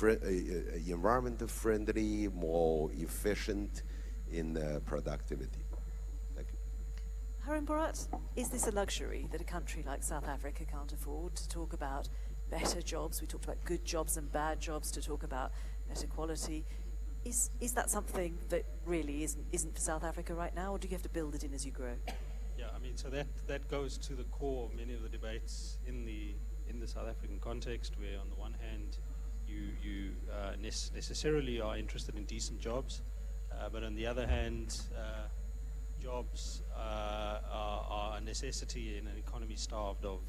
environment friendly, more efficient in productivity. Thank you. Haroon, Bhorat, is this a luxury that a country like South Africa can't afford, to talk about better jobs? We talked about good jobs and bad jobs, to talk about better quality. Is that something that really isn't for South Africa right now, or do you have to build it in as you grow? Yeah, I mean, so that goes to the core of many of the debates in the South African context, where on the one hand you necessarily are interested in decent jobs, but on the other hand, jobs are a necessity in an economy starved of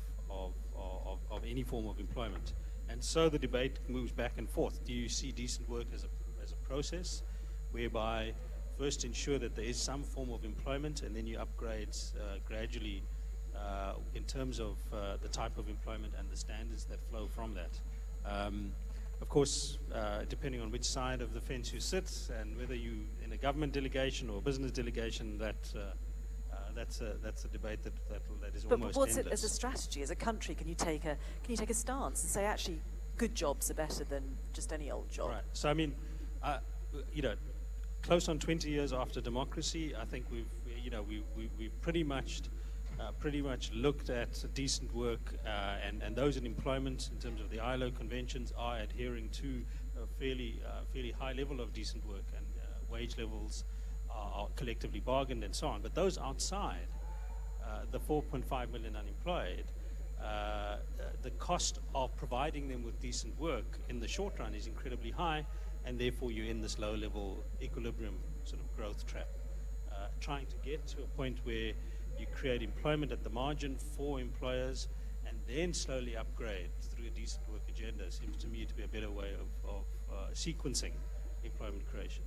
any form of employment. And so the debate moves back and forth. Do you see decent work as a process whereby first ensure that there is some form of employment, and then you upgrade gradually in terms of the type of employment and the standards that flow from that. Of course, depending on which side of the fence you sit and whether you in a government delegation or a business delegation, that's a debate that is almost endless. But what's it as a strategy, as a country? Can you take a stance and say actually good jobs are better than just any old job? Right. So I mean, close on 20 years after democracy, I think we've pretty much looked at decent work, and those in employment in terms of the ILO conventions are adhering to a fairly high level of decent work, and wage levels are collectively bargained and so on. But those outside, the 4.5 million unemployed, the cost of providing them with decent work in the short run is incredibly high, and therefore you're in this low-level equilibrium sort of growth trap. Trying to get to a point where you create employment at the margin for employers and then slowly upgrade through a decent work agenda seems to me to be a better way of sequencing employment creation.